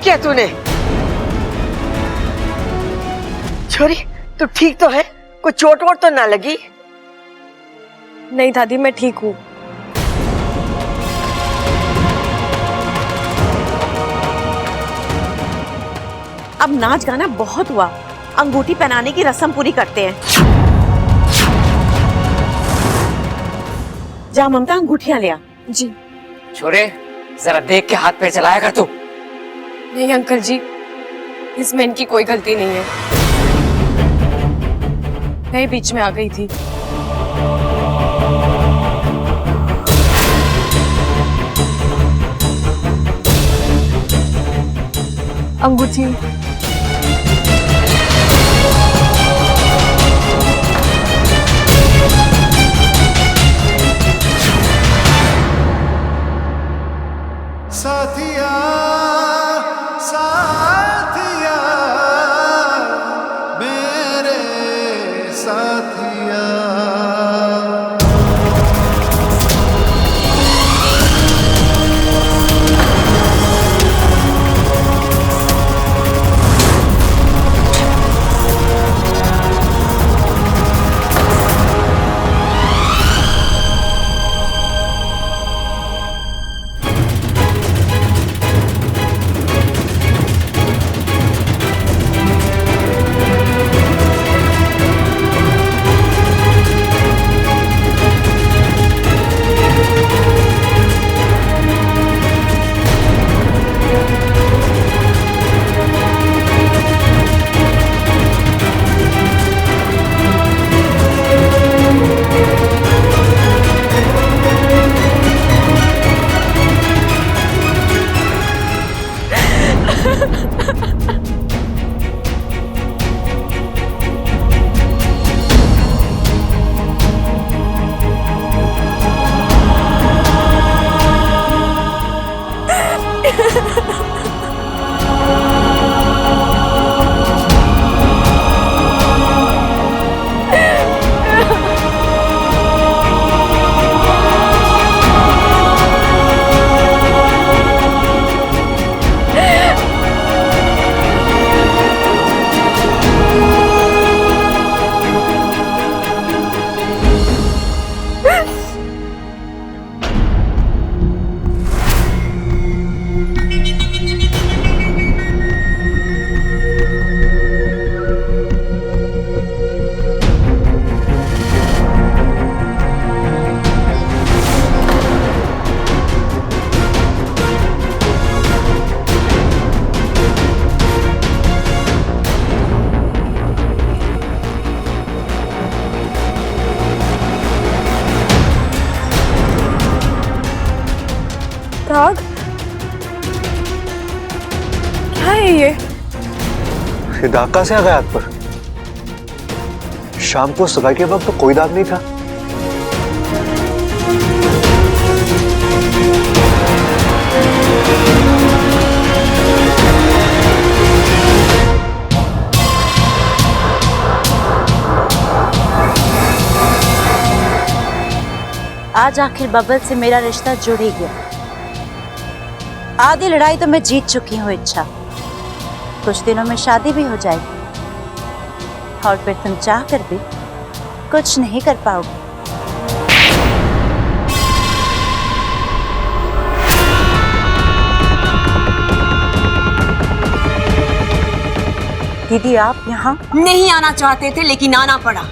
किया तूने? छोरी तू ठीक तो है? कोई चोट वोट तो ना लगी? नहीं दादी, मैं ठीक हूँ। अब नाच गाना बहुत हुआ, अंगूठी पहनाने की रस्म पूरी करते हैं। जा ममता, अंगूठियां ले आ। जी। छोरे जरा देख के हाथ पैर चलाया कर तू। नहीं अंकल जी, इसमें इनकी कोई गलती नहीं है, मैं बीच में आ गई थी। अंगूठी साथिया साथिया मेरे साथिया। दाग? क्या है ये? दाग कहाँ से आ गया हाथ पर? शाम को सगाई के वक्त तो कोई दाग नहीं था। आज आखिर बबल से मेरा रिश्ता जुड़ ही गया। आधी लड़ाई तो मैं जीत चुकी हूँ इच्छा। कुछ दिनों में शादी भी हो जाएगी और फिर तुम चाह कर भी कुछ नहीं कर पाओगे। दीदी आप यहाँ नहीं आना चाहते थे लेकिन आना पड़ा।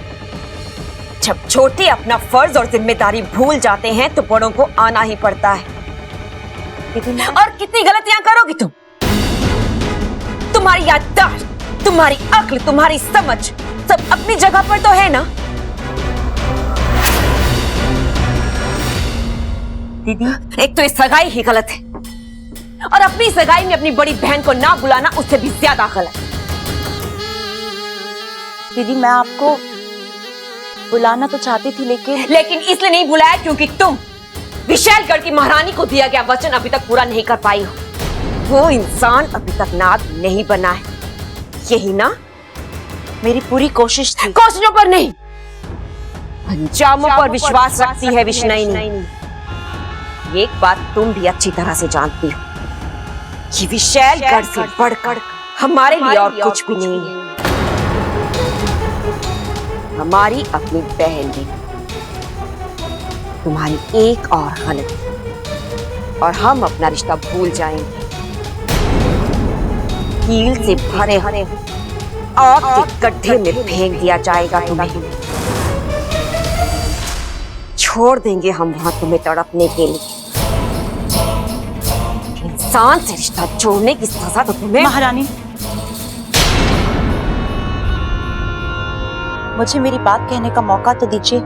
जब छोटे अपना फर्ज और जिम्मेदारी भूल जाते हैं तो बड़ों को आना ही पड़ता है। और कितनी गलतियां करोगी तुम? तुम्हारी याददाश्त, तुम्हारी अक्ल, तुम्हारी समझ सब अपनी जगह पर तो है ना? दीदी एक तो ये सगाई ही गलत है और अपनी सगाई में अपनी बड़ी बहन को ना बुलाना उससे भी ज्यादा गलत। दीदी मैं आपको बुलाना तो चाहती थी लेकिन इसलिए नहीं बुलाया क्योंकि तुम विशालगढ़ की महारानी को दिया गया वचन अभी तक पूरा नहीं कर पाई हो। वो इंसान अभी तक नाग नहीं बना है, यही ना? मेरी पूरी कोशिश थी। कोशिशों पर नहीं, अंजामों पर विश्वास रखती है विष्णुनी। एक बात तुम भी अच्छी तरह से जानती हो, ये विशैलगढ़ से बढ़कर हमारे लिए और कुछ भी नहीं है। हमारी अपनी बहन भी, तुम्हारी एक और गलती और हम अपना रिश्ता भूल जाएंगे। कील से भरे हरे आग के गड्ढे में फेंक दिया जाएगा तुम्हें। छोड़ देंगे हम वहां तुम्हें तड़पने के लिए। इंसान से रिश्ता जोड़ने की सजा तो तुम्हें। महारानी, मुझे मेरी बात कहने का मौका तो दीजिए।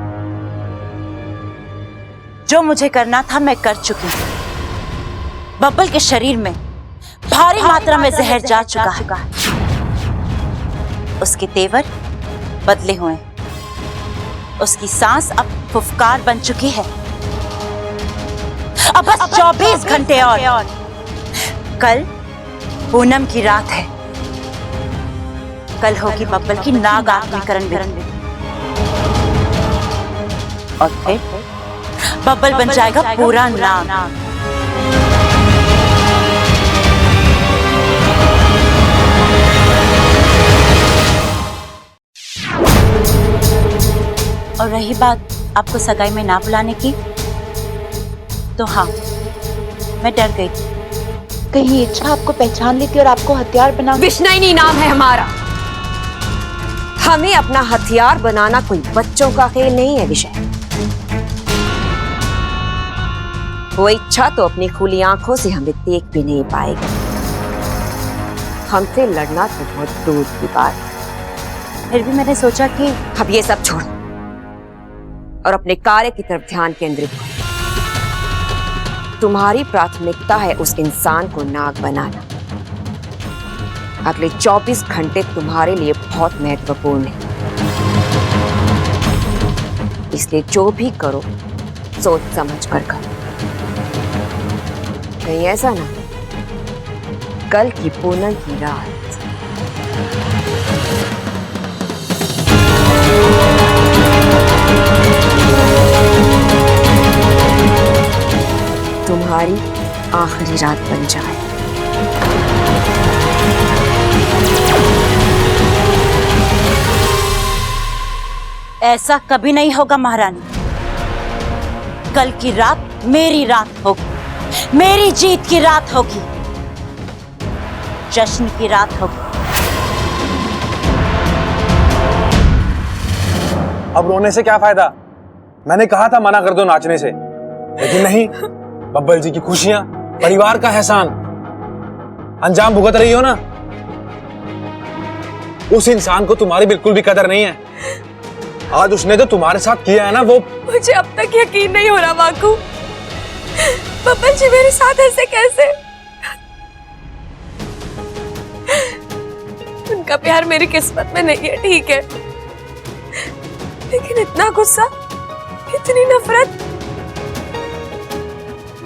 जो मुझे करना था मैं कर चुकी हूं। बब्बल के शरीर में भारी मात्रा में जहर जा चुका है। उसके तेवर बदले हुए, उसकी सांस अब फुफकार बन चुकी है। अब बस 24 घंटे और। कल पूनम की रात है। कल होगी बब्बल की नाग आत्मीकरण विधि और फिर बब्बल बन जाएगा पूरा नाग। और रही बात आपको सगाई में ना बुलाने की, तो हाँ, मैं डर गई थी कहीं इच्छा आपको पहचान लेती और आपको हथियार बना। विष्णुनी नाम है हमारा। हमें अपना हथियार बनाना कोई बच्चों का खेल नहीं है विषय। वो इच्छा तो अपनी खुली आंखों से हमें देख भी नहीं पाएगी। हमसे लड़ना तो बहुत दूर की बात है। फिर भी मैंने सोचा कि अब ये सब छोड़ और अपने कार्य की तरफ ध्यान केंद्रित करो। तुम्हारी प्राथमिकता है उस इंसान को नाग बनाना। अगले 24 घंटे तुम्हारे लिए बहुत महत्वपूर्ण है, इसलिए जो भी करो सोच समझ कर करो। कहीं ऐसा ना कल की पूनम की रात तुम्हारी आखिरी रात बन जाए। ऐसा कभी नहीं होगा महारानी। कल की रात मेरी रात होगी, मेरी जीत की रात होगी, जश्न की रात होगी। अब रोने से क्या फायदा? मैंने कहा था मना कर दो नाचने से, लेकिन नहीं। बब्बल जी की खुशियां, परिवार का एहसान अंजाम भुगत रही हो ना। उस इंसान को तुम्हारी बिल्कुल भी कदर नहीं है। आज उसने तो तुम्हारे साथ किया है ना, वो मुझे अब तक यकीन नहीं हो रहा वाकू। बब्बल जी मेरे साथ ऐसे कैसे? उनका प्यार मेरी किस्मत में नहीं है, ठीक है, लेकिन इतना गुस्सा, इतनी नफरत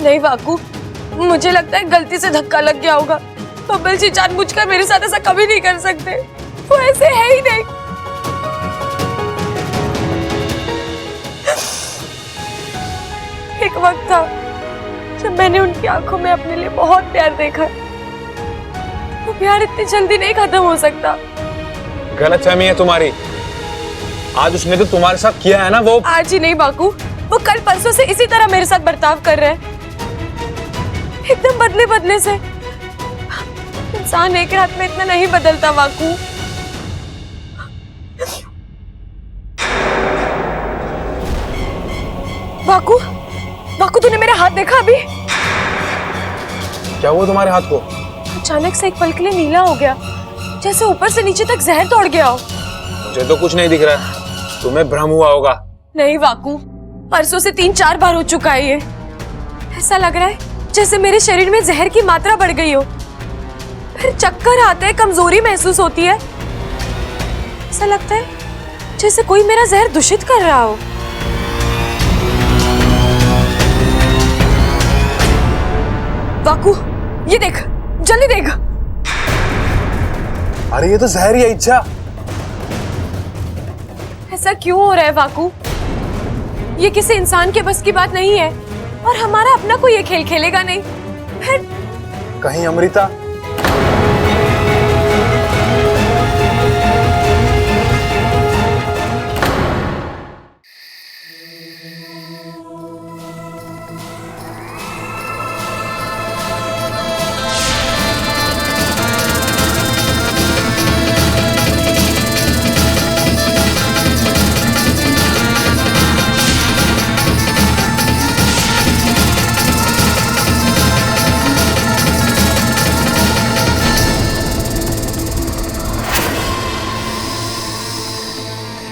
नहीं वाकू। मुझे लगता है गलती से धक्का लग गया होगा। बब्बल जी जानबूझकर मेरे साथ ऐसा कभी नहीं कर सकते, वो ऐसे है ही नहीं। एक वक्त था जब मैंने उनकी आंखों में अपने लिए बहुत प्यार देखा। वो प्यार इतनी जल्दी नहीं खत्म हो सकता। गलतफहमी है तुम्हारी। आज उसने तो तुम्हारे साथ किया है ना, वो आज ही नहीं बाकू, वो कल परसों से इसी तरह मेरे साथ बर्ताव कर रहे हैं, एकदम बदले बदले से। इंसान एक रात में इतना नहीं बदलता वाकू। वाकू, वाकू तूने मेरा हाथ देखा अभी? क्या हुआ तुम्हारे हाथ को? अचानक से एक पल के लिए नीला हो गया, जैसे ऊपर से नीचे तक जहर दौड़ गया हो। मुझे तो कुछ नहीं दिख रहा है, तुम्हें भ्रम हुआ होगा। नहीं वाकू, परसों से 3-4 बार हो चुका है ये। ऐसा लग रहा है जैसे मेरे शरीर में जहर की मात्रा बढ़ गई हो, फिर चक्कर आते हैं, कमजोरी महसूस होती है। ऐसा लगता है जैसे कोई मेरा जहर दूषित कर रहा हो। वाकू ये देख, जल्दी देख। अरे ये तो जहर ही है इच्छा। ऐसा क्यों हो रहा है वाकू? ये किसी इंसान के बस की बात नहीं है, और हमारा अपना कोई ये खेल खेलेगा नहीं। फिर कहीं अमृता?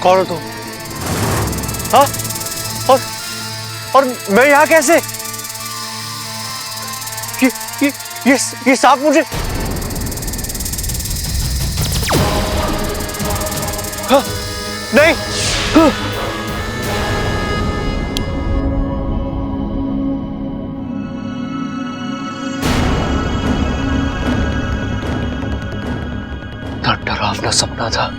कौन हो तुम? हाँ? और मैं यहाँ कैसे? ये सांप मुझे, हाँ, नहीं, हाँ। डरावना सपना था।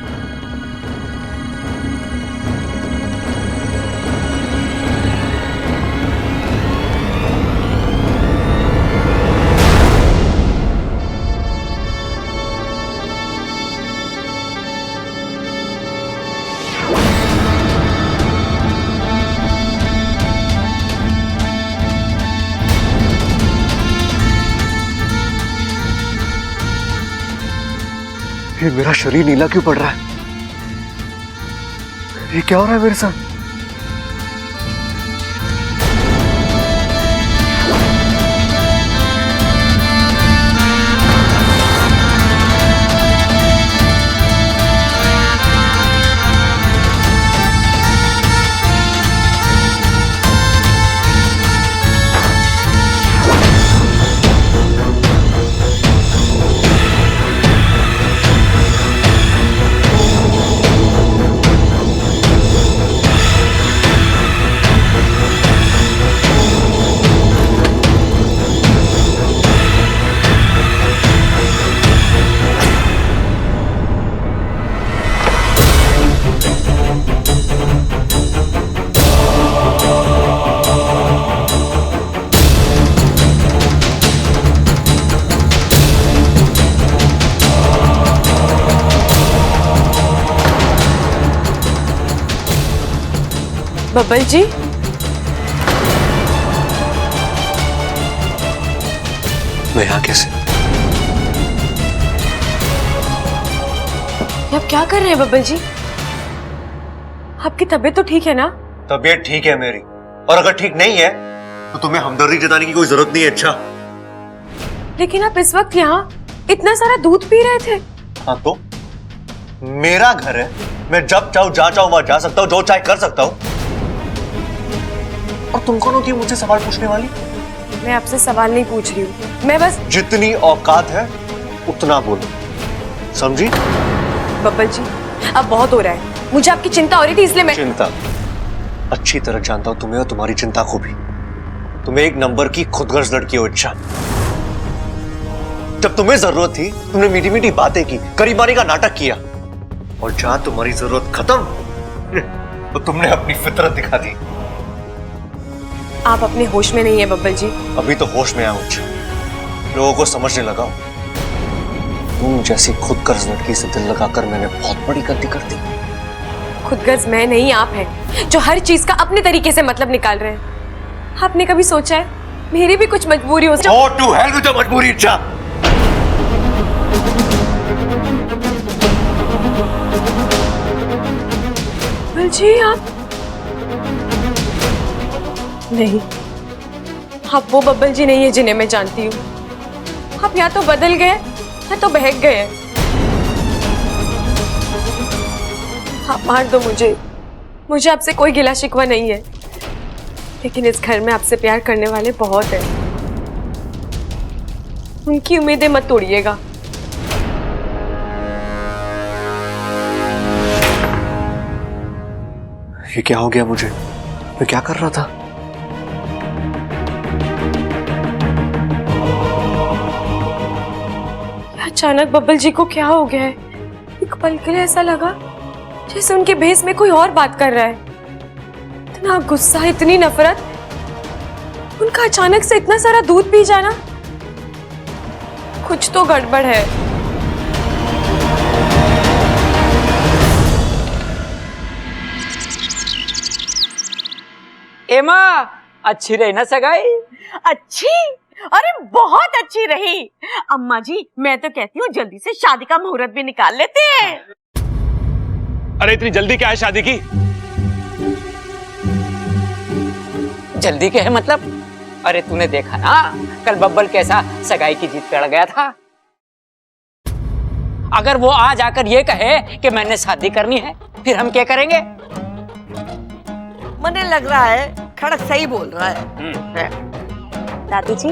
ये मेरा शरीर नीला क्यों पड़ रहा है? ये क्या हो रहा है मेरे साथ? बब्बल जी, मैं यहाँ कैसे? आप क्या कर रहे हैं बब्बल जी? आपकी तबीयत तो ठीक है ना? तबीयत ठीक है मेरी, और अगर ठीक नहीं है तो तुम्हें हमदर्दी जताने की कोई जरूरत नहीं है। अच्छा, लेकिन आप इस वक्त यहाँ इतना सारा दूध पी रहे थे। हाँ तो मेरा घर है, मैं जब चाहूँ जहाँ चाहूँ वहां जा सकता हूँ, जो चाहे कर सकता हूँ। और तुम कौन होती है मुझसे सवाल पूछने वाली? मैं आपसे सवाल नहीं पूछ रही हूँ, मैं बस जितनी औकात है उतना बोलो, समझी? बब्बल जी, अब बहुत हो रहा है, मुझे आपकी चिंता हो रही थी इसलिए मैं। चिंता? अच्छी तरह जानता हूं तुम्हें और तुम्हारी चिंता को भी। तुम्हें एक नंबर की खुदगर्ज लड़की हो। अच्छा, जब तुम्हें जरूरत थी तुमने मीठी मीठी बातें की, करीबानी का नाटक किया, और जहां तुम्हारी जरूरत खत्म तो तुमने अपनी फितरत दिखा दी। आप अपने होश में नहीं है बब्बल जी। अभी तो होश में आया हूं, लोगों को समझने लगा हूं। तुम जैसी खुदगर्ज लड़की से दिल लगाकर मैंने बहुत बड़ी गलती कर दी। खुदगर्ज मैं नहीं, आप हैं जो हर चीज का अपने तरीके से मतलब निकाल रहे हैं। आपने कभी सोचा है मेरी भी कुछ मजबूरी हो? Go to hell with your मजबूरी। अच्छा, बब्बल जी, आप नहीं, आप वो बब्बल जी नहीं है जिन्हें मैं जानती हूँ। आप या तो बदल गए या तो बहक गए। आप मार दो मुझे आपसे कोई गिला शिकवा नहीं है, लेकिन इस घर में आपसे प्यार करने वाले बहुत हैं। उनकी उम्मीदें मत तोड़िएगा। ये क्या हो गया मुझे? मैं क्या कर रहा था? अचानक बब्बल जी को क्या हो गया है? एक पल के लिए ऐसा लगा जैसे उनके भेस में कोई और बात कर रहा है। इतना गुस्सा, इतनी नफरत, उनका अचानक से इतना सारा दूध पी जाना। कुछ तो गड़बड़ है। एमा, अच्छी रही ना सगाई? अच्छी? अरे बहुत अच्छी रही। अम्मा जी, मैं तो कहती हूँ जल्दी से शादी का मुहूर्त भी निकाल लेते हैं। अरे इतनी जल्दी क्या है शादी की? जल्दी क्या है मतलब? अरे तूने देखा ना कल बब्बल कैसा सगाई की जीत पे अड़ गया था। अगर वो आज आकर ये कहे कि मैंने शादी करनी है, फिर हम क्या करेंगे? मुझे लग रहा है खड़क सही बोल रहा है। दादी जी,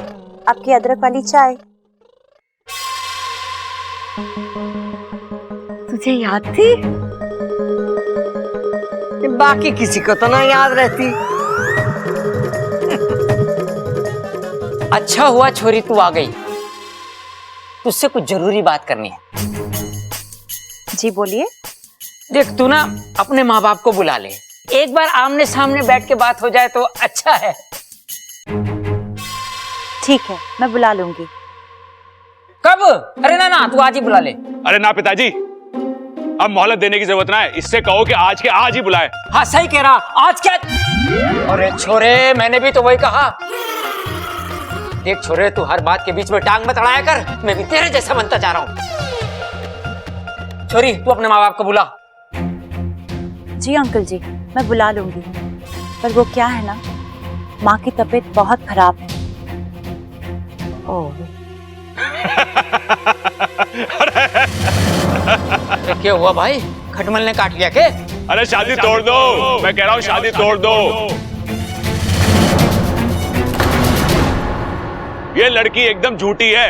आपकी अदरक वाली चाय। तुझे याद थी? बाकी किसी को तो ना याद रहती। अच्छा हुआ छोरी तू आ गई, तुझसे कुछ जरूरी बात करनी है। जी बोलिए। देख तू ना अपने माँ बाप को बुला ले, एक बार आमने सामने बैठ के बात हो जाए तो अच्छा है। ठीक है, मैं बुला लूंगी। कब? अरे ना ना, तू आज ही बुला ले। अरे ना पिताजी, अब मोहलत देने की जरूरत ना है, इससे कहो कि आज के आज ही बुलाए। हाँ सही कह रहा, आज क्या? अरे छोरे, मैंने भी तो वही कहा। देख छोरे, तू हर बात के बीच में टांग मत अड़ाया कर, मैं भी तेरे जैसा बनता जा रहा हूँ। छोरी, तू अपने माँ बाप को बुला। जी अंकल जी, मैं बुला लूंगी। पर वो क्या है ना, माँ की तबीयत बहुत खराब है। क्या हुआ भाई? खटमल ने काट लिया के? अरे शादी तोड़ दो, मैं कह रहा हूँ शादी तोड़ दो। ये लड़की एकदम झूठी है।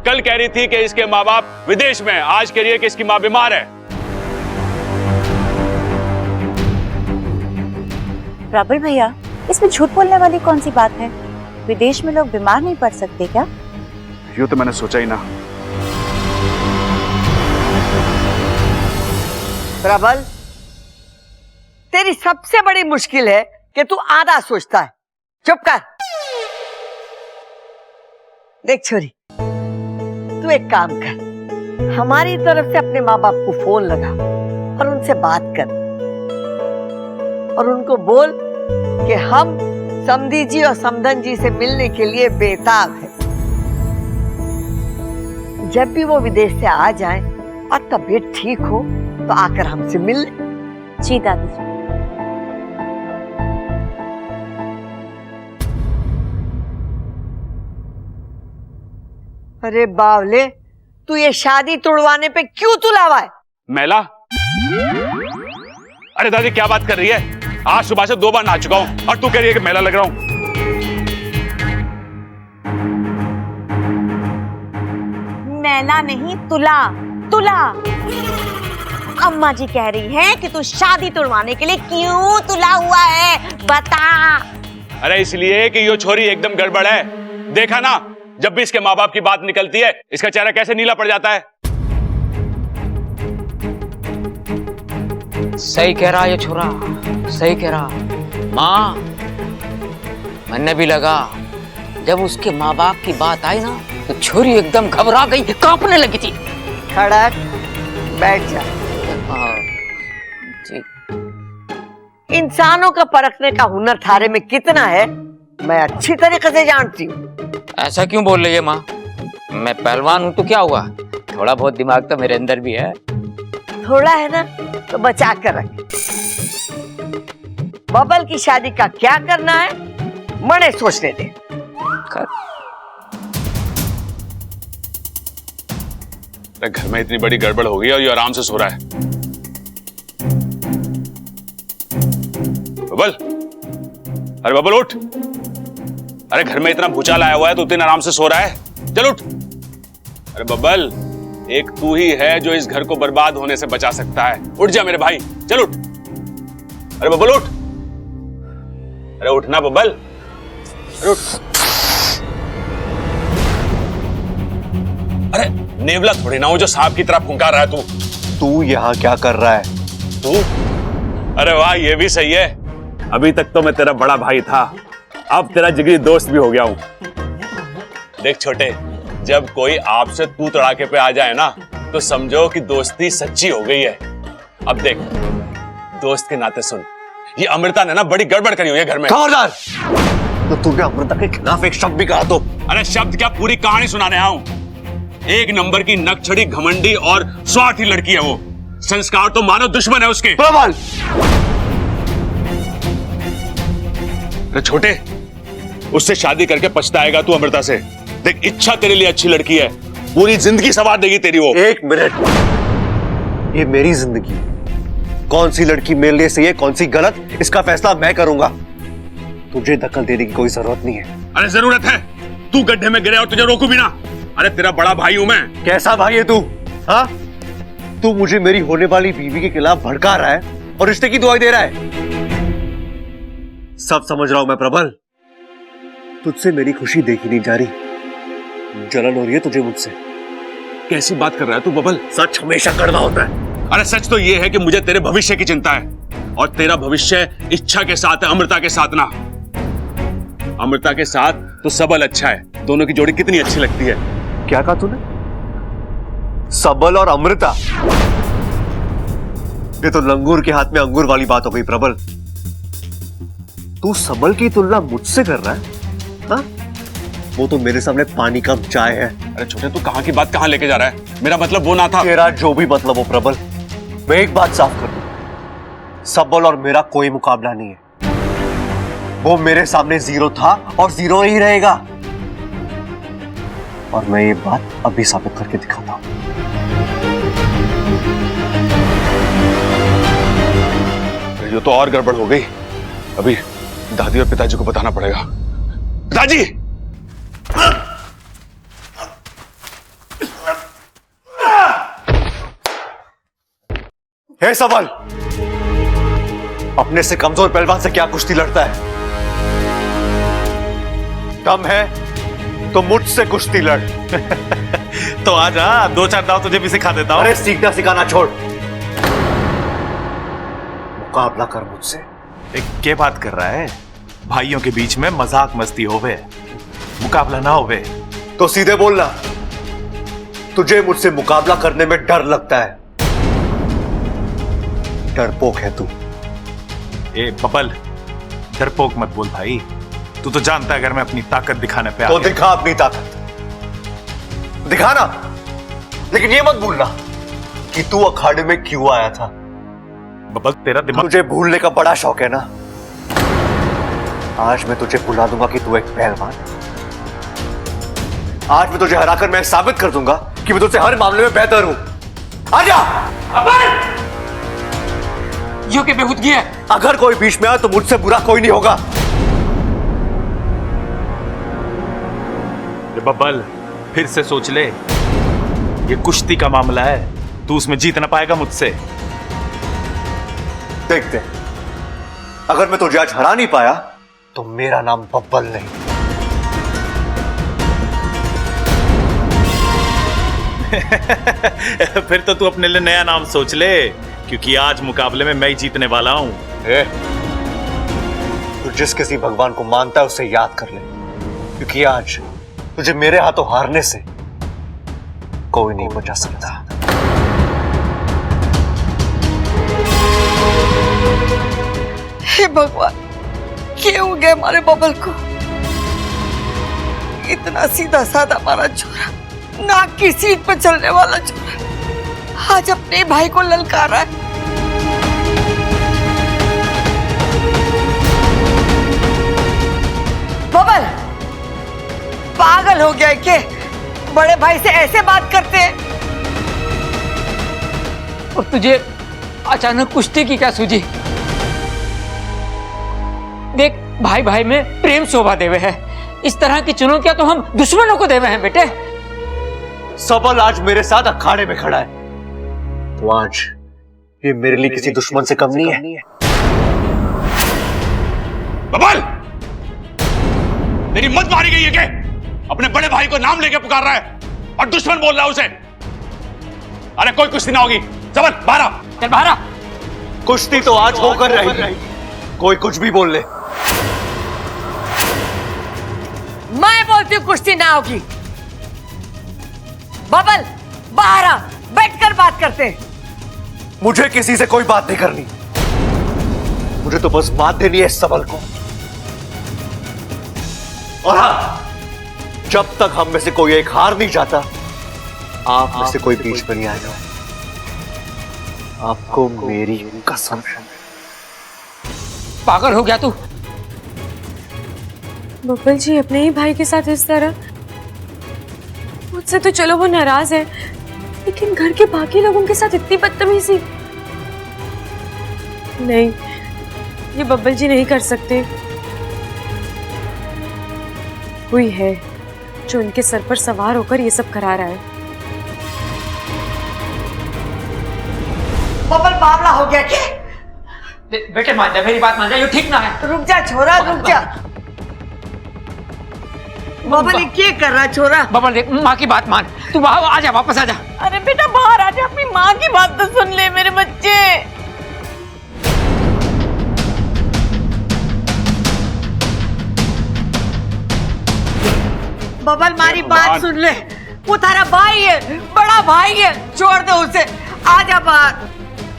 कल कह रही थी कि इसके माँ बाप विदेश में, आज कह रही है कि इसकी माँ बीमार है। प्रबल भैया, इसमें झूठ बोलने वाली कौन सी बात है? विदेश में लोग बीमार नहीं पड़ सकते क्या? यूं तो मैंने सोचा ही ना। प्रबल, तेरी सबसे बड़ी मुश्किल है कि तू आधा सोचता है। चुप कर। देख छोरी, तू एक काम कर, हमारी तरफ से अपने माँ बाप को फोन लगा और उनसे बात कर और उनको बोल कि हम समधी जी और समधन जी से मिलने के लिए बेताब है। जब भी वो विदेश से आ जाएं और तबीयत ठीक हो तो आकर हमसे मिल ले। जी दादी जी। अरे बावले, तू ये शादी तोड़वाने पे क्यों तुलावा है? मैला, अरे दादी क्या बात कर रही है? आज सुबह से 2 बार नहा चुका हूं और तू कह रही है कि मैला लग रहा हूं। मैला नहीं, तुला तुला। अम्मा जी कह रही है कि तू शादी तोड़वाने के लिए क्यों तुला हुआ है, बता। अरे इसलिए कि ये छोरी एकदम गड़बड़ है। देखा ना, जब भी इसके माँ बाप की बात निकलती है, इसका चेहरा कैसे नीला पड़ जाता है। सही कह रहा ये छोरा, सही कह रहा। माँ, मैंने भी लगा जब उसके माँ बाप की बात आई ना तो छोरी एकदम घबरा गई, कांपने लगी थी। खड़क, बैठ जा। जी। इंसानों का परखने का हुनर थारे में कितना है मैं अच्छी तरीके से जानती हूँ। ऐसा क्यों बोल रही है माँ? मैं पहलवान हूँ तो क्या हुआ, थोड़ा बहुत दिमाग तो मेरे अंदर भी है। थोड़ा है ना तो बचा कर रख। बबल की शादी का क्या करना है मने सोचने दे। घर में इतनी बड़ी गड़बड़ हो गई और ये आराम से सो रहा है। बबल, अरे बबल उठ। अरे घर में इतना भूचाल आया हुआ है तो इतने आराम से सो रहा है, चल उठ। अरे बबल, एक तू ही है जो इस घर को बर्बाद होने से बचा सकता है। उठ जा मेरे भाई, चल उठ। अरे बबल उठ, अरे उठना बबल, अरे उठ। अरे नेवला थोड़ी ना हो जो सांप की तरह फुंकार रहा है तू यहाँ क्या कर रहा है? तू? अरे वाह, ये भी सही है। अभी तक तो मैं तेरा बड़ा भाई था, अब तेरा जिगरी दोस्त भी हो गया हूं। देख छोटे, जब कोई आपसे तू तड़ाके पे आ जाए ना तो समझो कि दोस्ती सच्ची हो गई है। अब देख, दोस्त के नाते सुन, ये अमृता ने ना बड़ी गड़बड़ करी हुई है घर में। खबरदार! तो तूने अमृता के खिलाफ एक शब्द भी कहा तो? अरे शब्द क्या, पूरी कहानी सुनाने आया हूं। एक नंबर की नकछड़ी, घमंडी और स्वार्थी लड़की है वो। संस्कार तो मानो दुश्मन है उसके। प्रबल! अरे छोटे, उससे शादी करके पछताएगा तू अमृता से। देख, इच्छा तेरे लिए अच्छी लड़की है, पूरी जिंदगी संवार देगी तेरी वो। एक मिनट, ये मेरी जिंदगी है। कौन सी लड़की मेरे लिए सही है, कौन सी गलत, इसका फैसला मैं करूंगा। तुझे दखल देने की कोई जरूरत नहीं है। अरे जरूरत है, तू गड्ढे में गिरे और तुझे रोकू भी ना। अरे तेरा बड़ा भाई हूं मैं। कैसा भाई है तू? हाँ, तू मुझे मेरी होने वाली बीवी के खिलाफ भड़का रहा है और रिश्ते की दुआई दे रहा है। सब समझ रहा हूं मैं प्रबल, तुझसे मेरी खुशी देखी नहीं जा रही। जलन हो रही है तुझे मुझसे। कैसी बात कर रहा है तू बबल? सच हमेशा कड़वा होता है। अरे सच तो ये है कि मुझे तेरे भविष्य की चिंता है, और तेरा भविष्य इच्छा के साथ है, अमृता के साथ ना। अमृता के साथ तो सबल अच्छा है, दोनों की जोड़ी कितनी अच्छी लगती है। क्या कहा तूने? सबल और अमृता? ये तो लंगूर के हाथ में अंगूर वाली बात हो गई प्रबल। तू सबल की तुलना मुझसे कर रहा है? हाँ? वो तो मेरे सामने पानी कम चाय है। अरे छोटे, तू कहां की बात कहां लेके जा रहा है? मेरा मतलब वो ना था। तेरा जो भी मतलब हो प्रबल, मैं एक बात साफ कर दूं, सबल और मेरा कोई मुकाबला नहीं है। वो मेरे सामने जीरो था और जीरो ही रहेगा, और मैं ये बात अभी साबित करके दिखाता हूं। ये तो और गड़बड़ हो गई। अभी दादी और पिताजी को बताना पड़ेगा। पिताजी! हे सबल, अपने से कमजोर पहलवान से क्या कुश्ती लड़ता है? दम है तो मुझसे कुश्ती लड़। तो आजा, दो चार दाव तुझे भी सिखा देता हूं। अरे सीखना सिखाना छोड़, मुकाबला कर मुझसे। क्या बात कर रहा है? भाइयों के बीच में मजाक मस्ती होवे, मुकाबला ना होवे। तो सीधे बोलना, तुझे मुझसे मुकाबला करने में डर लगता है। डरपोक है तू। ए बबल, डरपोक मत बोल भाई। तू तो जानता है अगर मैं अपनी ताकत दिखाने पे तो दिखा अपनी ताकत, दिखाना, लेकिन ये मत भूलना कि तू अखाड़े में क्यों आया था। बबल, तेरा दिमाग। तुझे भूलने का बड़ा शौक है ना? आज मैं तुझे भुला दूंगा कि तू एक पहलवान है। आज मैं तुझे हराकर मैं साबित कर दूंगा कि मैं तुझसे हर मामले में बेहतर हूं। आजा! यो के बेहूदगी है। अगर कोई बीच में आए तो मुझसे बुरा कोई नहीं होगा। बबल, फिर से सोच ले, ये कुश्ती का मामला है, तू उसमें जीत ना पाएगा मुझसे। देखते, अगर मैं तुझे आज हरा नहीं पाया तो मेरा नाम बब्बल नहीं। फिर तो तू अपने लिए नया नाम सोच ले, क्योंकि आज मुकाबले में मैं ही जीतने वाला हूं। तू जिस किसी भगवान को मानता है उसे याद कर ले, क्योंकि आज तुझे मेरे हाथों हारने से कोई नहीं बचा सकता। हे भगवान, क्या हो गया हमारे बबल को? इतना सीधा साधा हमारा छोरा, नाक की सीट पर चलने वाला छोरा, आज अपने भाई को ललकारा है। बबल पागल हो गया है क्या? बड़े भाई से ऐसे बात करते हैं? और तुझे अचानक कुश्ती की क्या सूझी? देख, भाई भाई में प्रेम शोभा देवे है, इस तरह की चुनौतियां तो हम दुश्मनों को देवे हैं बेटे। सबल आज मेरे साथ अखाड़े में खड़ा है, तो आज ये मेरे लिए किसी दुश्मन से कम नहीं है। बबल, तेरी मत मारी गई है क्या? अपने बड़े भाई को नाम लेके पुकार रहा है और दुश्मन बोल रहा है उसे। अरे कोई कुश्ती ना होगी, सबल बाहर आ। चल बाहर आ। कुश्ती तो आज होकर रहेगी, कोई कुछ भी बोल ले। मैं बोलती हूँ कुश्ती ना होगी। बबल बाहर आ, बैठकर बात करते हैं। मुझे किसी से कोई बात नहीं करनी, मुझे तो बस बात देनी है सबल को। और हाँ, जब तक हम में से कोई एक हार नहीं जाता, आप में से कोई बीच में नहीं आएगा। आपको मेरी कसम। पागल हो गया तू? बब्बल जी अपने ही भाई के साथ इस तरह, मुझसे तो चलो वो नाराज है, लेकिन घर के बाकी लोगों के साथ इतनी बदतमीजी नहीं, ये बब्बल जी नहीं कर सकते। कोई है जो इनके सर पर सवार होकर ये सब करा रहा है। बबल बावला हो गया क्या? बेटे मान जा, मेरी बात मान जा, ये ठीक ना है। रुक जा छोरा, रुक जा। बबल ये क्या कर रहा छोरा? बबल देख, माँ की बात मान, तू बाहर आ जा, वापस आ जा। अरे बेटा बाहर आ जा, अपनी माँ की बात तो सुन ले मेरे बच्चे। बबल मारी बात सुन ले, वो तारा भाई है, बड़ा भाई है, छोड़ दे उसे, आ जा बाहर।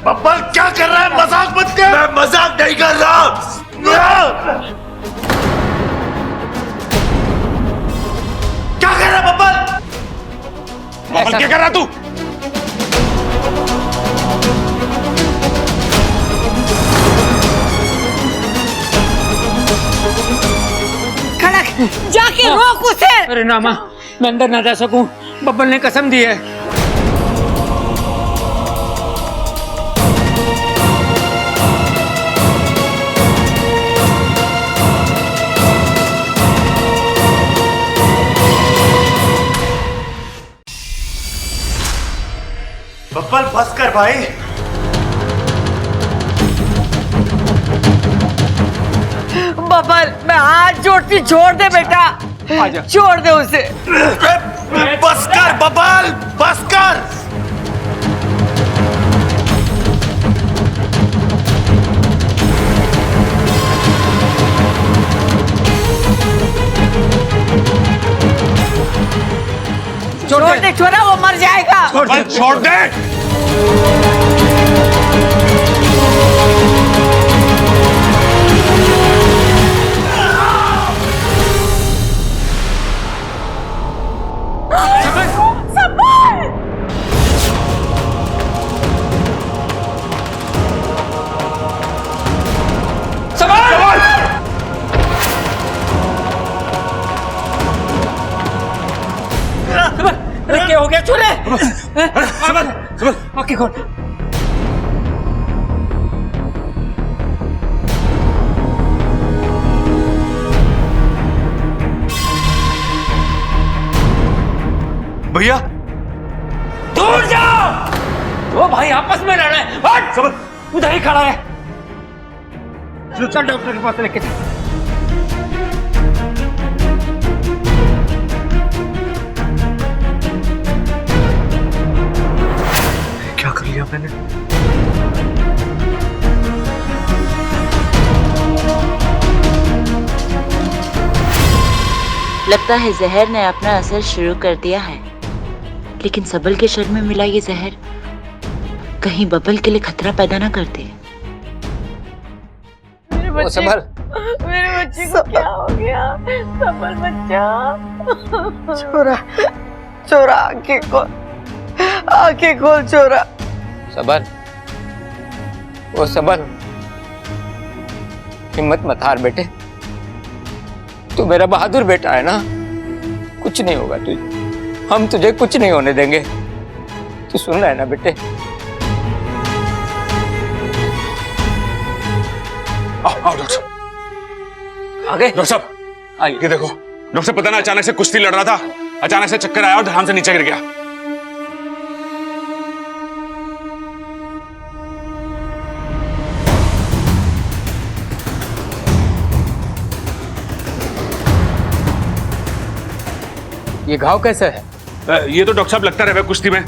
बब्बल क्या कर रहा है? मजाक मत कर। मैं मजाक नहीं कर रहा। क्या कर रहा है बब्बल? बब्बल क्या कर रहा तू? खड़क जाके रोक उसे। अरे ना माँ, मैं अंदर ना जा सकूं, बब्बल ने कसम दी है। बब्बल बस कर भाई। बबल मैं हाथ जोड़ती, छोड़ दे बेटा, छोड़ दे उसे। बस कर बब्बल, बस कर। छोड़ दे छोरा, वो मर जाएगा। छोड़ दे। क्या हो गया? चले आंखें खोल। भैया दूर जाओ, वो भाई आपस में लड़ रहे हैं। हट, उधर ही खड़ा है, चल डॉक्टर के पास लेके चल। क्या कर लिया मैंने? लगता है जहर ने अपना असर शुरू कर दिया है, लेकिन सबल के शरीर में मिला ये जहर कहीं बबल के लिए खतरा पैदा ना कर दे। वो सबल, मेरे बच्चे को क्या हो गया? सबल बच्चा, छोरा छोरा आंखें खोल, आंखें खोल छोरा। सबल, वो सबल, हिम्मत मत हार बेटे, तू मेरा बहादुर बेटा है ना, कुछ नहीं होगा तुझे, हम तुझे कुछ नहीं होने देंगे, तू सुन रहा है ना बेटे? आओ डॉक्टर साहब। आगे डॉक्टर साहब आइए। ये देखो डॉक्टर साहब, पता ना अचानक से कुश्ती लड़ रहा था, अचानक से चक्कर आया और ध्यान से नीचे गिर गया। ये घाव कैसा है? ये तो डॉक्टर साहब लगता रहे कुश्ती में।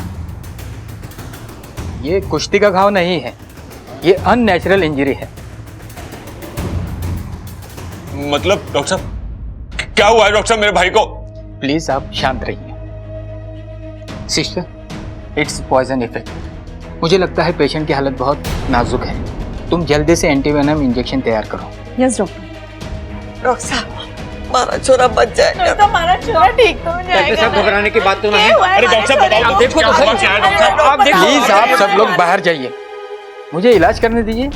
ये कुश्ती का घाव नहीं है, ये अननेचुरल इंजरी है। मतलब डॉक्टर साहब क्या हुआ है डॉक्टर साहब मेरे भाई को? प्लीज आप शांत रहिए। Sister, it's poison effect. मुझे लगता है पेशेंट की हालत बहुत नाजुक है। तुम जल्दी से एंटीवेनम इंजेक्शन तैयार करो। Yes doctor. डॉक्टर साहब, हमारा छोरा बच जाएगा। तो हमारा छोरा ठीक तो हो डॉक्टर साहब, घबराने की बात तो नहीं है। अरे डॉक्टर साहब बताओ, आप देखो तो सही। आप देखो। प्लीज आप सब लोग बाहर जाइए, मुझे इलाज करने दीजिए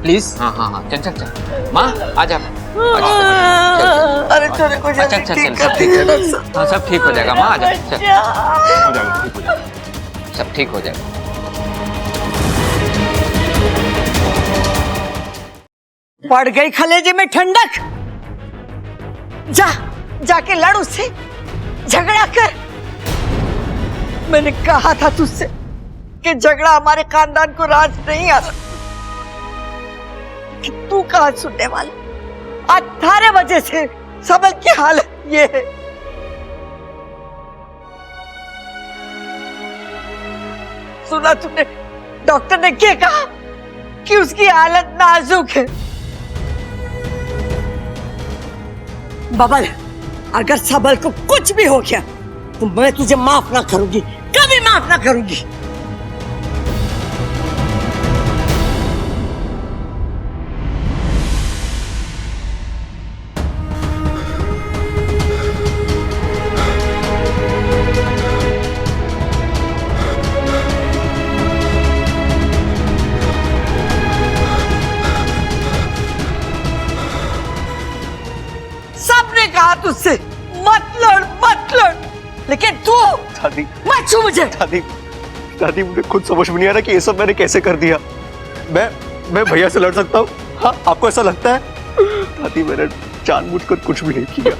प्लीज। हाँ हाँ हाँ, चल चल चल। माँ आ जा। अरे छोरे को चल जल्दी चल ठीक चल, कर सब ठीक दीजिए है। डॉक्टर साहब। हाँ सब ठीक हो जाएगा माँ, आ जा। चल, हो जाएगा, ठीक हो जाएगा। सब ठीक हो जाएगा। पड़ गई खलेजे में ठंडक। जाके लड़ उससे, झगड़ा कर। मैंने कहा था तुझसे कि झगड़ा हमारे खानदान को राज नहीं आ सकता। कि तू कहाँ सुनने वाला। 18 बजे से सबल की हालत ये है। सुना तूने डॉक्टर ने क्या कहा कि उसकी हालत नाजुक है। बबल, अगर सबल को कुछ भी हो गया तो मैं तुझे माफ ना करूंगी, कभी माफ ना करूंगी। सबने कहा तुझसे मत लड़, लेकिन तू दादी, मत छू मुझे। दादी मुझे खुद समझ में नहीं आ रहा कि ये सब मैंने कैसे कर दिया। मैं भैया से लड़ सकता हूँ? हाँ, आपको ऐसा लगता है? दादी, मैंने जानबूझकर कुछ भी नहीं किया।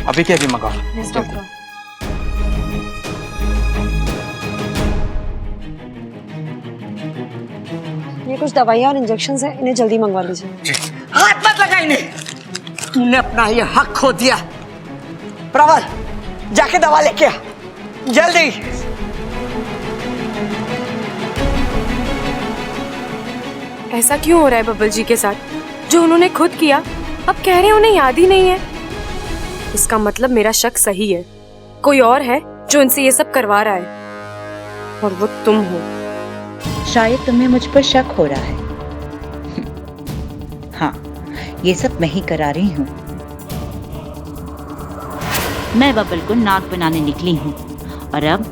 अभी क्या भी मंगाओ। Yes doctor. ये कुछ दवाइयाँ और इंजेक्शंस हैं, इन्हें जल्दी मंगवा लीजिए। हाथ मत लगा इन्हें। तूने अपना ये हक खो दिया। प्रवल, जाके दवा लेके आ जल्दी। ऐसा क्यों हो रहा है बब्बल जी के साथ? जो उन्होंने खुद किया, अब कह रहे हैं उन्हें याद ही नहीं है। इसका मतलब मेरा शक सही है। कोई और है जो इनसे ये सब करवा रहा है, और वो तुम हो। शायद तुम्हें मुझ पर शक हो रहा है। हाँ, ये सब मैं ही करा रही हूँ। मैं बबल को नाग बनाने निकली हूँ और अब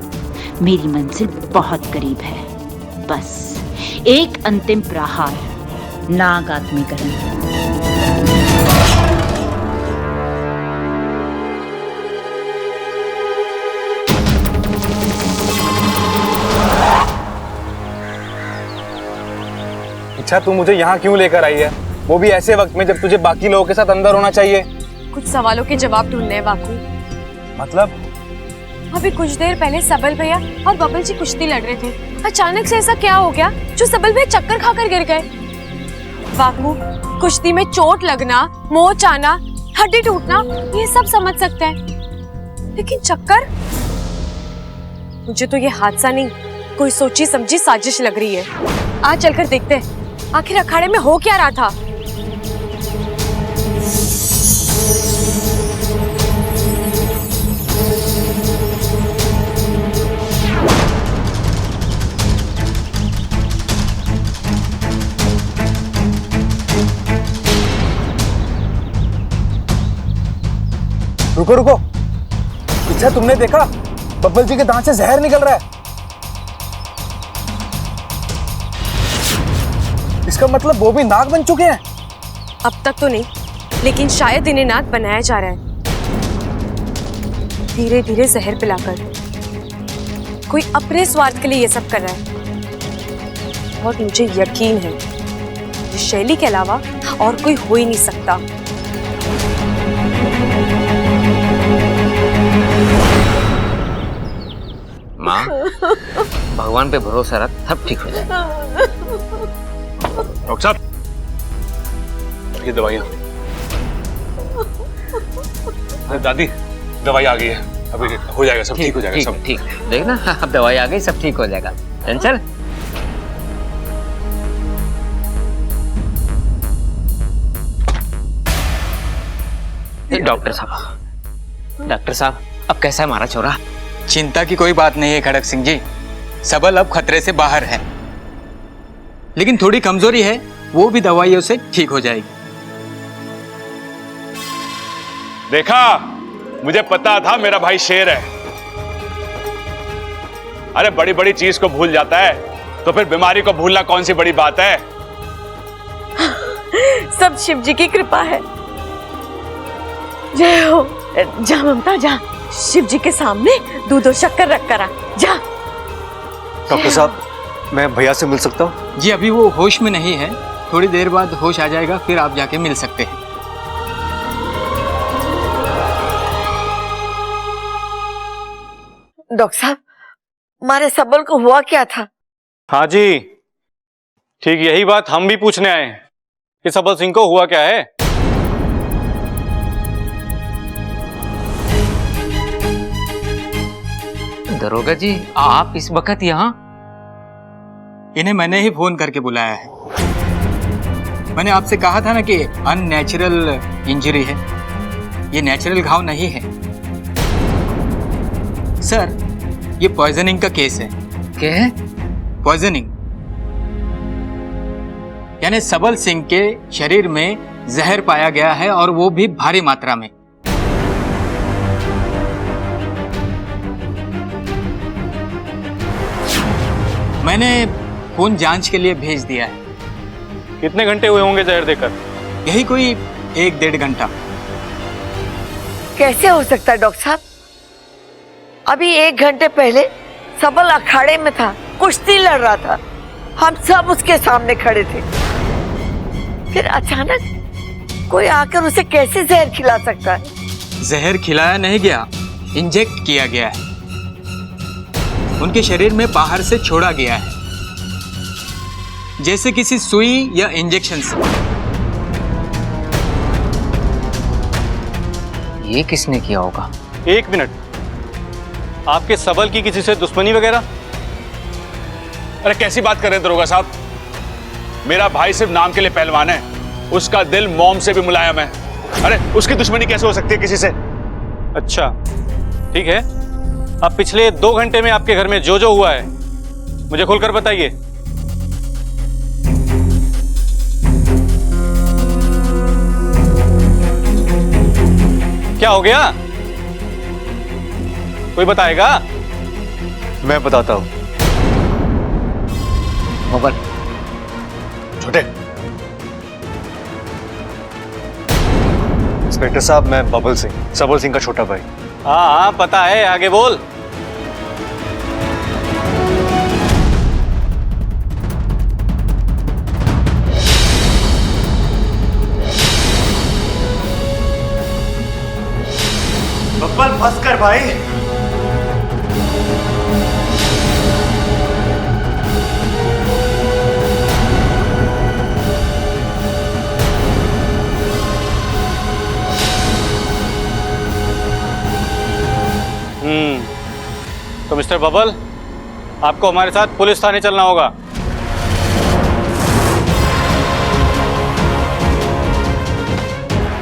मेरी मंजिल बहुत करीब है। बस एक अंतिम प्रहार, नाग आत्मीकरण। अच्छा, तू मुझे यहाँ क्यों लेकर आई है? वो भी ऐसे वक्त में जब तुझे बाकी लोगों के साथ अंदर होना चाहिए। कुछ सवालों के जवाब ढूंढने हैं बाकू। मतलब? अभी कुछ देर पहले सबल भैया और बबल जी कुश्ती लड़ रहे थे। अचानक से ऐसा क्या हो गया जो सबल भैया चक्कर खाकर गिर गए? बाकू, कुश्ती में चोट लगना, मोच आना, हड्डी टूटना, ये सब समझ सकते हैं, लेकिन चक्कर? मुझे तो ये हादसा नहीं, कोई सोची समझी साजिश लग रही है। आज चलकर देखते हैं आखिर अखाड़े में हो क्या रहा था। रुको रुको, अच्छा तुमने देखा बब्बल जी के दांत से जहर निकल रहा है। इसका मतलब वो भी नाग बन चुके हैं। अब तक तो नहीं, लेकिन शायद इन्हें नाग बनाया जा रहा है, धीरे धीरे जहर पिलाकर। कोई अपने स्वार्थ के लिए ये सब कर रहा है, और मुझे यकीन है कि शैली के अलावा और कोई हो ही नहीं सकता। माँ, भगवान पे भरोसा रख, सब ठीक हो जाएगा। डॉक्टर साहब, ये दवाइयाँ। अरे दादी, दवाई आ गई है, अभी हो जाएगा, सब ठीक हो जाएगा सब। ठीक, देख ना, अब दवाई आ गई, सब ठीक हो जाएगा। चल डॉक्टर साहब अब कैसा है हमारा छोरा? चिंता की कोई बात नहीं है खड़क सिंह जी, सबल अब खतरे से बाहर है, लेकिन थोड़ी कमजोरी है, वो भी दवाइयों से ठीक हो जाएगी। देखा, मुझे पता था मेरा भाई शेर है। अरे बड़ी बड़ी चीज को भूल जाता है, तो फिर बीमारी को भूलना कौन सी बड़ी बात है? सब शिव जी की कृपा है। जय हो। जा ममता जा, शिव जी के सामने दूध और शक्कर रख कर आ, जा। डॉक्टर साहब, मैं भैया से मिल सकता हूँ? जी अभी वो होश में नहीं है, थोड़ी देर बाद होश आ जाएगा, फिर आप जाके मिल सकते हैं। डॉक्टर साहब, हमारे सबल को हुआ क्या था? हाँ जी, ठीक यही बात हम भी पूछने आए हैं कि सबल सिंह को हुआ क्या है। दरोगा जी, आप इस वक्त यहाँ? इन्हें मैंने ही फोन करके बुलाया है। मैंने आपसे कहा था ना कि अननेचुरल इंजरी है, ये नेचुरल घाव नहीं है। सर, ये पॉइजनिंग का केस है। क्या है? पॉइजनिंग यानी सबल सिंह के शरीर में जहर पाया गया है, और वो भी भारी मात्रा में। मैंने खून जांच के लिए भेज दिया है। कितने घंटे हुए होंगे जहर देकर? यही कोई 1-1.5 घंटा। कैसे हो सकता है डॉक्टर साहब? अभी 1 घंटे पहले सबल अखाड़े में था, कुश्ती लड़ रहा था, हम सब उसके सामने खड़े थे। फिर अचानक कोई आकर उसे कैसे जहर खिला सकता है? जहर खिलाया नहीं गया, इंजेक्ट किया गया है, उनके शरीर में बाहर से छोड़ा गया है, जैसे किसी सुई या इंजेक्शन से। ये किसने किया होगा? 1 मिनट, आपके सबल की किसी से दुश्मनी वगैरह? अरे कैसी बात कर रहे हैं दरोगा साहब? मेरा भाई सिर्फ नाम के लिए पहलवान है, उसका दिल मोम से भी मुलायम है। अरे उसकी दुश्मनी कैसे हो सकती है किसी से? अच्छा ठीक है, अब पिछले 2 घंटे में आपके घर में जो जो हुआ है मुझे खुलकर बताइए। क्या हो गया? कोई बताएगा? मैं बताता हूँ। बबल, छोटे इंस्पेक्टर साहब, मैं बबल सिंह, सबल सिंह का छोटा भाई। हाँ हाँ पता है, आगे बोल। बब्बल फंस कर भाई। तो मिस्टर बबल, आपको हमारे साथ पुलिस थाने चलना होगा।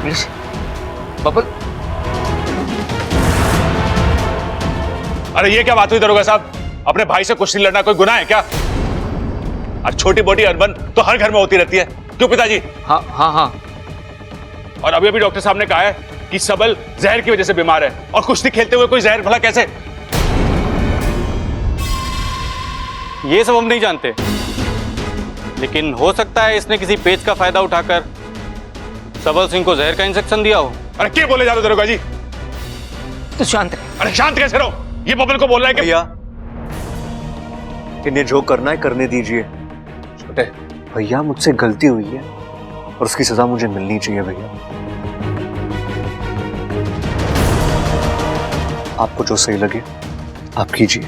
पुलिस? बबल? अरे ये क्या बात हुई दरोगा साहब? अपने भाई से कुश्ती लड़ना कोई गुनाह है क्या? और छोटी मोटी अनबन तो हर घर में होती रहती है, क्यों पिताजी? हाँ हाँ हाँ। और अभी अभी डॉक्टर साहब ने कहा है कि सबल जहर की वजह से बीमार है, और कुश्ती खेलते हुए कोई जहर भला कैसे? ये सब हम नहीं जानते, लेकिन हो सकता है इसने किसी पेच का फायदा उठाकर सबल सिंह को जहर का इंजेक्शन दिया हो। अरे क्या बोले जा रहे हो दरोगा जी? तो शांत रहे। अरे शांत कैसे रहो? ये बबल को बोल रहा है कि भैया, इन्हें जो करना है करने दीजिए। छोटे भैया, मुझसे गलती हुई है और उसकी सजा मुझे मिलनी चाहिए भैया। आपको जो सही लगे आप कीजिए।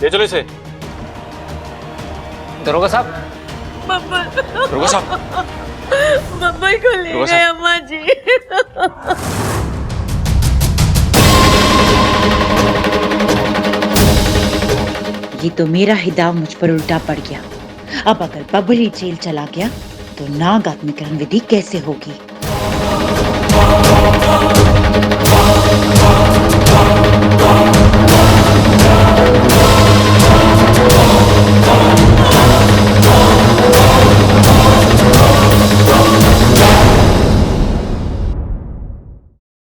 ले चलो इसे। दरोगा साहब, दरोगा साहब, बब्बल को ले दरोगा गए साहब। अम्मा जी। यही तो मेरा ही दाव मुझ पर उल्टा पड़ गया। अब अगर बबली जेल चला गया तो नाग आत्मीकरण विधि कैसे होगी?